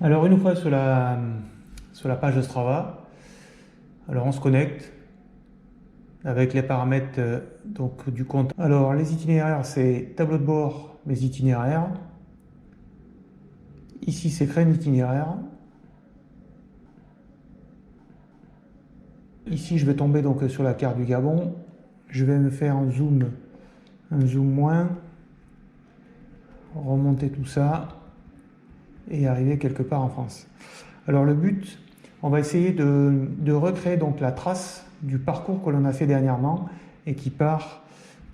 Alors une fois sur la page de Strava, alors on se connecte avec les paramètres donc, du compte. Alors les itinéraires, c'est tableau de bord, mes itinéraires. Ici c'est créer un itinéraire. Ici je vais tomber donc sur la carte du Gabon. Je vais me faire un zoom moins, remonter tout ça et arriver quelque part en France. Alors le but, on va essayer de recréer donc la trace du parcours que l'on a fait dernièrement et qui part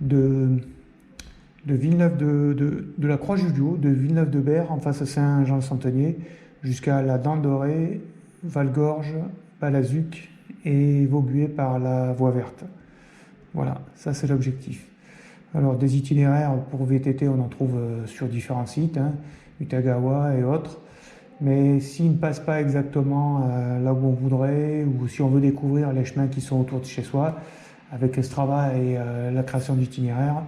de Villeneuve de la Croix-Juliot, de Villeneuve-de-Berre en face de Saint-Jean-le-Centenier jusqu'à la Dent Dorée, Valgorge, Palazuc et Vaubué par la voie verte. Voilà, ça c'est l'objectif. Alors des itinéraires pour VTT, on en trouve sur différents sites, Utagawa et autres. Mais s'ils ne passent pas exactement là où on voudrait, ou si on veut découvrir les chemins qui sont autour de chez soi, avec Strava et la création d'itinéraires,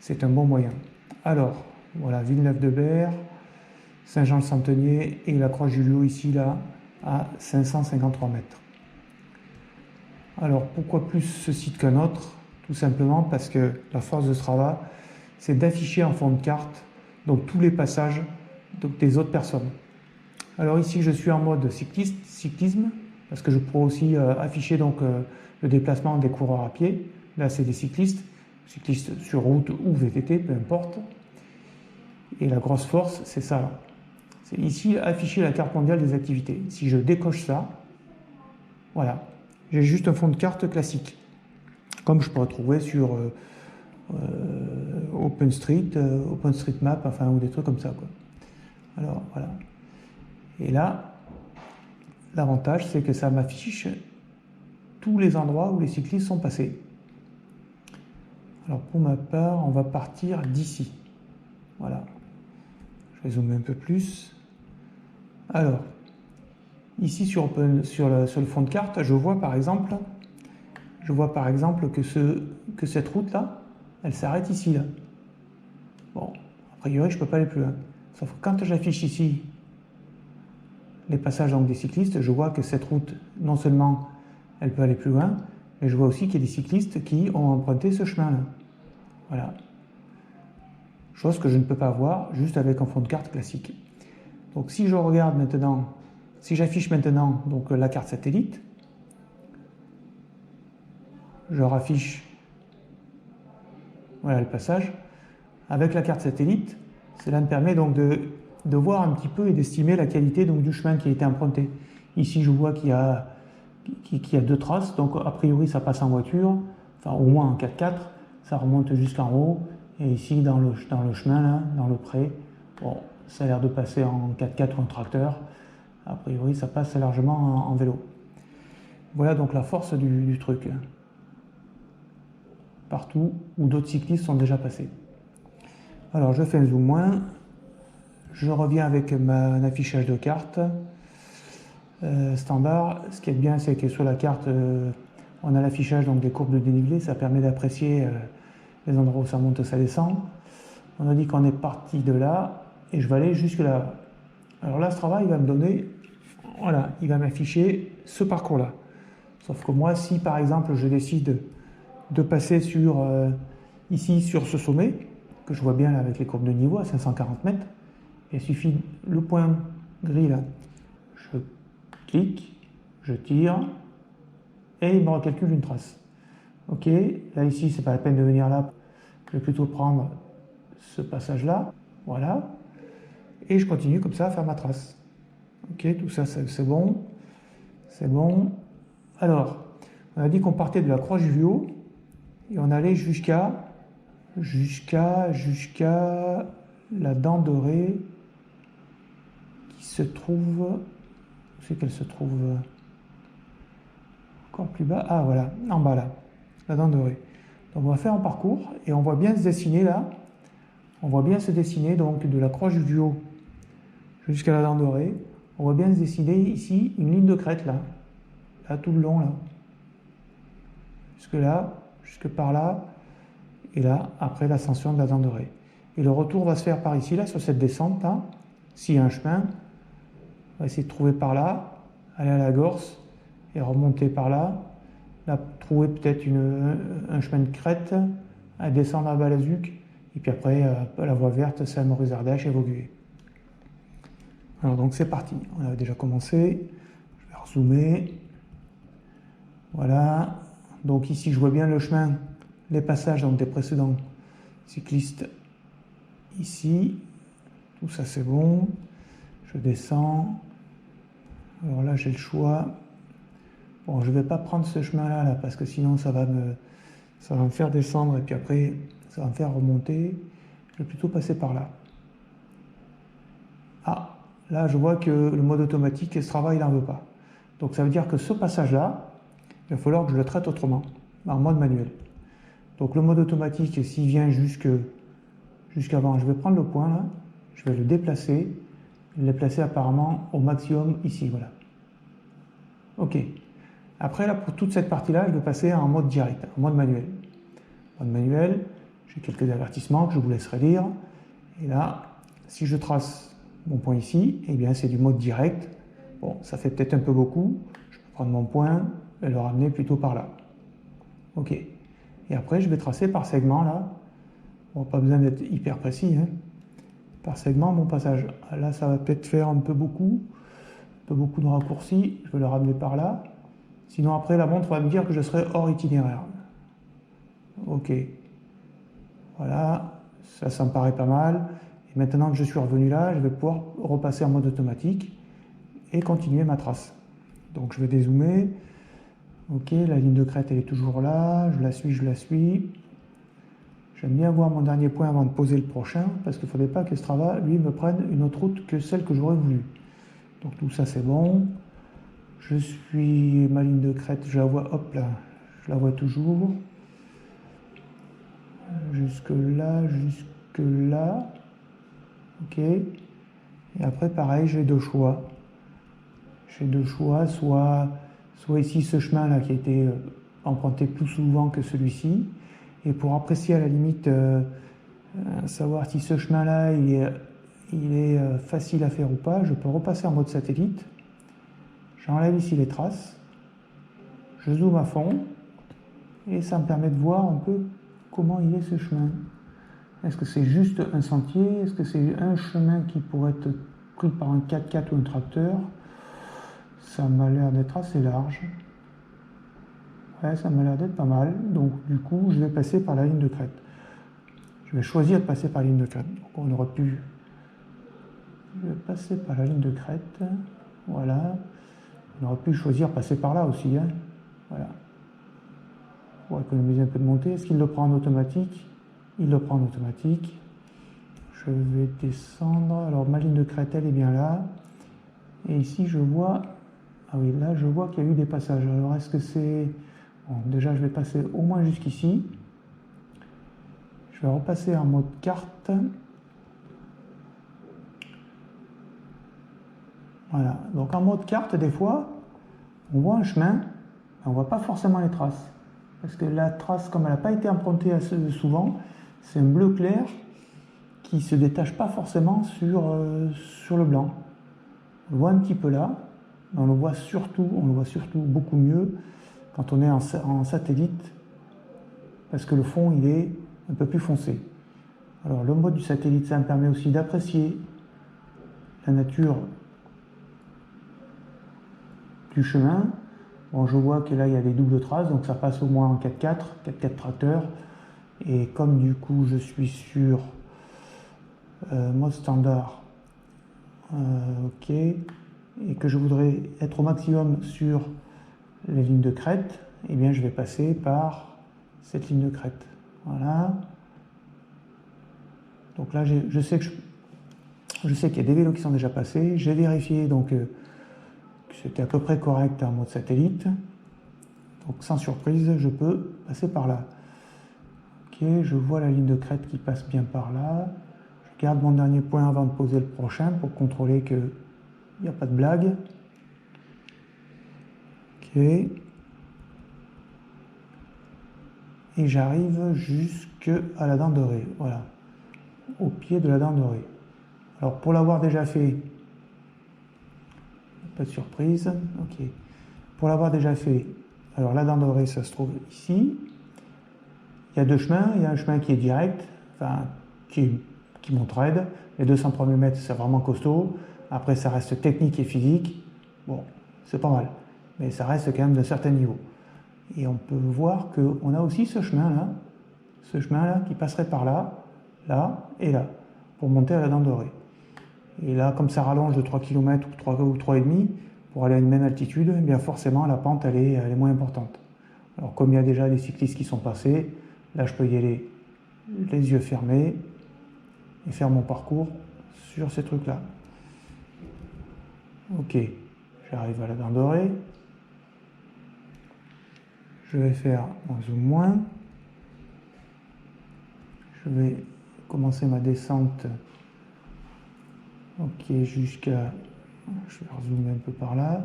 c'est un bon moyen. Alors, voilà, Villeneuve-de-Berre, Saint-Jean-le-Centenier et la Croix-Juliot ici, là, à 553 mètres. Alors, pourquoi plus ce site qu'un autre? Tout simplement parce que la force de Strava, c'est d'afficher en fond de carte donc tous les passages donc, des autres personnes. Alors ici, je suis en mode cyclisme, parce que je pourrais aussi afficher donc, le déplacement des coureurs à pied. Là, c'est des cyclistes sur route ou VTT, peu importe. Et la grosse force, c'est ça. Là. C'est ici, afficher la carte mondiale des activités. Si je décoche ça, voilà, j'ai juste un fond de carte classique, comme je pourrais trouver sur OpenStreetMap, enfin, ou des trucs comme ça, quoi. Alors, voilà. Et là, l'avantage, c'est que ça m'affiche tous les endroits où les cyclistes sont passés. Alors pour ma part, on va partir d'ici. Voilà. Je vais zoomer un peu plus. Alors, ici sur le fond de carte, je vois par exemple que cette route-là, elle s'arrête ici. Là. Bon, a priori, je ne peux pas aller plus loin. Sauf que quand j'affiche ici les passages donc, des cyclistes, je vois que cette route, non seulement elle peut aller plus loin, mais je vois aussi qu'il y a des cyclistes qui ont emprunté ce chemin-là. Voilà. Chose que je ne peux pas voir juste avec un fond de carte classique. Donc si je regarde maintenant, si j'affiche maintenant donc, la carte satellite, je raffiche voilà, le passage. Avec la carte satellite, cela me permet donc de voir un petit peu et d'estimer la qualité donc, du chemin qui a été emprunté. Ici, je vois qu'il y a 2 traces, donc a priori ça passe en voiture, enfin au moins en 4x4, ça remonte jusqu'en haut, et ici dans le chemin, là, dans le pré, bon, ça a l'air de passer en 4x4 ou en tracteur, a priori ça passe largement en vélo. Voilà donc la force du truc. Partout où d'autres cyclistes sont déjà passés. Alors je fais un zoom moins, je reviens avec mon affichage de carte standard. Ce qui est bien, c'est que sur la carte, on a l'affichage donc des courbes de dénivelé, ça permet d'apprécier les endroits où ça monte et ça descend. On a dit qu'on est parti de là et je vais aller jusque là. Alors là, Strava, il va me donner, voilà, il va m'afficher ce parcours-là. Sauf que moi, si par exemple je décide de passer ici sur ce sommet, que je vois bien là avec les courbes de niveau à 540 mètres, il suffit le point gris là, je clique, je tire et il me recalcule une trace. Ok, là ici c'est pas la peine de venir là, je vais plutôt prendre ce passage là, voilà, et je continue comme ça à faire ma trace. Ok, tout ça c'est bon, c'est bon. Alors, on a dit qu'on partait de la Croix-Juliot et on allait jusqu'à la Dent Dorée qui se trouve, où c'est qu'elle se trouve encore plus bas, ah voilà, en bas là, la Dent Dorée. Donc on va faire un parcours et on voit bien se dessiner là, on voit bien se dessiner donc de la Croix-Juliot jusqu'à la Dent Dorée, on voit bien se dessiner ici une ligne de crête là tout le long là, jusque par là, et là, après l'ascension de la Dent Dorée. Et le retour va se faire par ici, là, sur cette descente, là, s'il y a un chemin, On va essayer de trouver par là, aller à la Gorse et remonter par là. Là, trouver peut-être un chemin de crête, à descendre à Balazuc, et puis après, la voie verte, c'est à Maurice-Ardèche et Vaugué. Alors donc c'est parti, on a déjà commencé. Je vais rezoomer. Voilà. Donc ici, je vois bien le chemin, les passages donc, des précédents cyclistes ici. Tout ça, c'est bon. Je descends. Alors là, j'ai le choix. Bon, je ne vais pas prendre ce chemin-là, là, parce que sinon, ça va me faire descendre et puis après, ça va me faire remonter. Je vais plutôt passer par là. Ah, là, je vois que le mode automatique, Strava, il n'en veut pas. Donc, ça veut dire que ce passage-là, il va falloir que je le traite autrement, en mode manuel. Donc, le mode automatique, s'il vient jusqu'avant, je vais prendre le point, là, je vais le déplacer apparemment au maximum ici, voilà. Ok. Après, là, pour toute cette partie-là, je vais passer en mode direct, en mode manuel. Mode manuel, j'ai quelques avertissements que je vous laisserai lire. Et là, si je trace mon point ici, eh bien, c'est du mode direct. Bon, ça fait peut-être un peu beaucoup. Je peux prendre mon point et le ramener plutôt par là. Ok. Et après, je vais tracer par segment, là. Bon, pas besoin d'être hyper précis, hein. Par segment, mon passage. Là, ça va peut-être faire un peu beaucoup de raccourcis. Je vais le ramener par là. Sinon, après, la montre va me dire que je serai hors itinéraire. Ok. Voilà. Ça me paraît pas mal. Et maintenant que je suis revenu là, je vais pouvoir repasser en mode automatique et continuer ma trace. Donc, je vais dézoomer. Ok, la ligne de crête, elle est toujours là. Je la suis. J'aime bien voir mon dernier point avant de poser le prochain, parce qu'il ne faudrait pas que Strava, lui, me prenne une autre route que celle que j'aurais voulu. Donc tout ça, c'est bon. Je suis ma ligne de crête, je la vois, hop là, je la vois toujours. Jusque là. Ok. Et après, pareil, j'ai deux choix. Soit ici, ce chemin-là qui a été emprunté plus souvent que celui-ci. Et pour apprécier à la limite, savoir si ce chemin-là, il est facile à faire ou pas, je peux repasser en mode satellite. J'enlève ici les traces. Je zoome à fond. Et ça me permet de voir un peu comment il est ce chemin. Est-ce que c'est juste un sentier? Est-ce que c'est un chemin qui pourrait être pris par un 4x4 ou un tracteur? Ça m'a l'air d'être assez large. Ouais, ça m'a l'air d'être pas mal. Donc du coup, je vais passer par la ligne de crête. Je vais choisir de passer par la ligne de crête. Donc on aurait pu... Je vais passer par la ligne de crête. Voilà. On aurait pu choisir de passer par là aussi, hein. Voilà. Pour économiser un peu de montée. Est-ce qu'il le prend en automatique? Il le prend en automatique. Je vais descendre. Alors ma ligne de crête, elle est bien là. Et ici, je vois... Ah oui, là, je vois qu'il y a eu des passages. Alors, est-ce que c'est... Bon, déjà, je vais passer au moins jusqu'ici. Je vais repasser en mode carte. Voilà. Donc, en mode carte, des fois, on voit un chemin, mais on ne voit pas forcément les traces. Parce que la trace, comme elle n'a pas été empruntée assez souvent, c'est un bleu clair qui ne se détache pas forcément sur le blanc. On le voit un petit peu là, mais on le voit surtout beaucoup mieux quand on est en satellite, parce que le fond, il est un peu plus foncé. Alors, le mode du satellite, ça me permet aussi d'apprécier la nature du chemin. Bon, je vois que là, il y a des doubles traces, donc ça passe au moins en 4x4 tracteur. Et comme du coup, je suis sur mode standard, ok, et que je voudrais être au maximum sur les lignes de crête, eh bien, je vais passer par cette ligne de crête. Voilà. Donc là, je sais qu'il y a des vélos qui sont déjà passés. J'ai vérifié donc que c'était à peu près correct en mode satellite. Donc sans surprise, je peux passer par là. Ok, je vois la ligne de crête qui passe bien par là. Je garde mon dernier point avant de poser le prochain pour contrôler qu'il n'y a pas de blague. Ok. Et j'arrive jusqu'à la dent dorée. Voilà. Au pied de la dent dorée. Alors pour l'avoir déjà fait, pas de surprise. Ok. Pour l'avoir déjà fait, alors la dent dorée, ça se trouve ici. Il y a deux chemins. Il y a un chemin qui est direct, enfin, qui monte raide. Les 200 premiers mètres, c'est vraiment costaud. Après, ça reste technique et physique. Bon, c'est pas mal. Mais ça reste quand même d'un certain niveau. Et on peut voir qu'on a aussi ce chemin-là qui passerait par là, là et là, pour monter à la dent dorée. Et là, comme ça rallonge de 3 km ou 3,5 pour aller à une même altitude, eh bien forcément la pente elle est moins importante. Alors comme il y a déjà des cyclistes qui sont passés, là je peux y aller les yeux fermés et faire mon parcours sur ces trucs-là. Ok, j'arrive à la dent dorée. Je vais faire un zoom moins. Je vais commencer ma descente. Ok, jusqu'à... Je vais rezoomer un peu par là.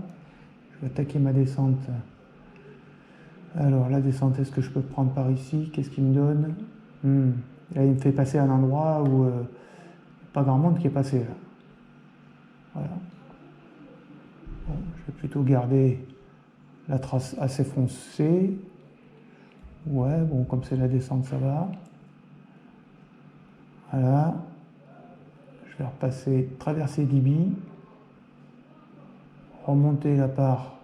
Je vais attaquer ma descente. Alors, la descente, est-ce que je peux prendre par ici? Qu'est-ce qu'il me donne? Là, il me fait passer à un endroit où pas grand monde qui est passé là. Voilà. Bon, je vais plutôt garder la trace assez foncée. Ouais, bon, comme c'est la descente, ça va. Voilà. Je vais repasser, traverser Dibi, remonter la part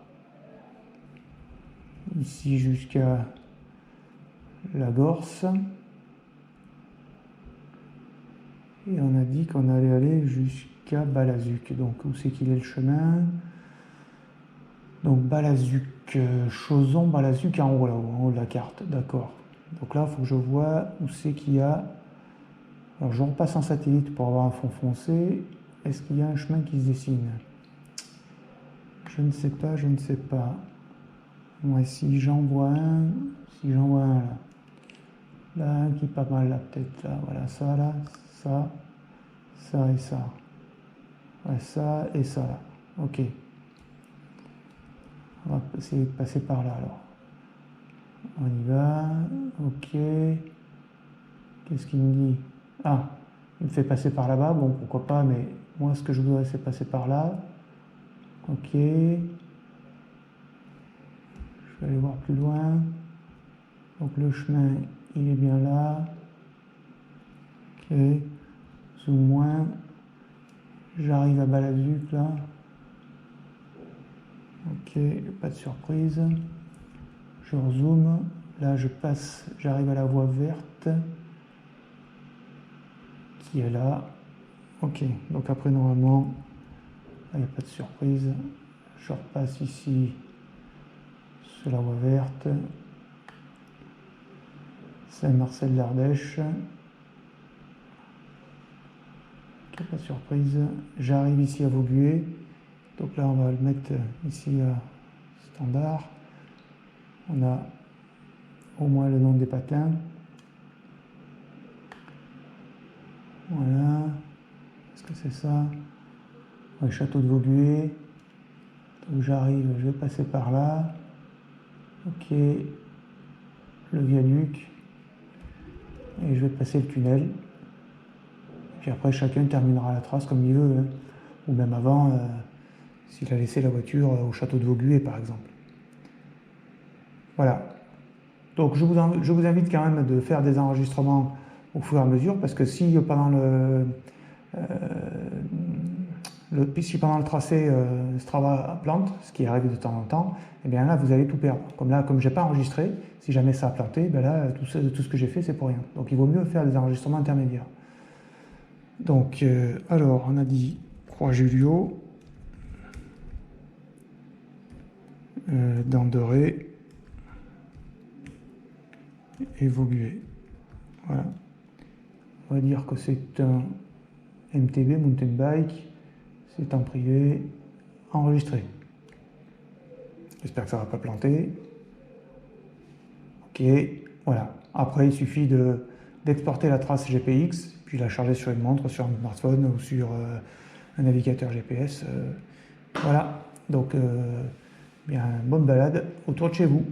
ici jusqu'à la Gorse. Et on a dit qu'on allait aller jusqu'à Balazuc. Donc où c'est qu'il est le chemin? Donc Balazuc, Chauzon, Balazuc en haut là-haut, en haut de la carte, d'accord. Donc là, il faut que je vois où c'est qu'il y a. Alors je repasse en satellite pour avoir un fond foncé. Est-ce qu'il y a un chemin qui se dessine? Je ne sais pas, je ne sais pas. Moi, si j'en vois un là. Là, un qui est pas mal là, peut-être là. Voilà, ça là, ça et ça. Ouais, ça et ça là. Ok. On va essayer de passer par là alors. On y va. Ok. Qu'est-ce qu'il me dit? Ah, il me fait passer par là-bas. Bon, pourquoi pas, mais moi, ce que je voudrais, c'est passer par là. Ok. Je vais aller voir plus loin. Donc le chemin, il est bien là. Ok. Zoom moins. J'arrive à Balazuc là. Ok, pas de surprise. Je rezoome. Là, je passe, j'arrive à la voie verte qui est là. Ok, donc après, normalement, il n'y a pas de surprise. Je repasse ici sur la voie verte. Saint-Marcel-d'Ardèche. Ok, pas de surprise. J'arrive ici à Vaugué. Donc là, on va le mettre ici à standard. On a au moins le nom des patins. Voilà. Est-ce que c'est ça? Le château de Vaugué. Donc j'arrive, je vais passer par là. Ok. Le viaduc. Et je vais passer le tunnel. Puis après, chacun terminera la trace comme il veut. Hein. Ou même avant, s'il a laissé la voiture au château de Vaugué, par exemple. Voilà. Donc je vous invite quand même de faire des enregistrements au fur et à mesure, parce que si pendant le tracé Strava plante, ce qui arrive de temps en temps, et bien là vous allez tout perdre. Comme là, comme j'ai pas enregistré, si jamais ça a planté, ben là tout ce que j'ai fait c'est pour rien. Donc il vaut mieux faire des enregistrements intermédiaires. Donc alors on a dit Croix-Juliot, Dent Dorée et Vaugué. Voilà. On va dire que c'est un MTB, mountain bike, c'est en privé, enregistré. J'espère que ça ne va pas planter. Ok, voilà. Après, il suffit d'exporter la trace GPX, puis la charger sur une montre, sur un smartphone ou sur un navigateur GPS. Voilà. Donc, bien, bonne balade autour de chez vous.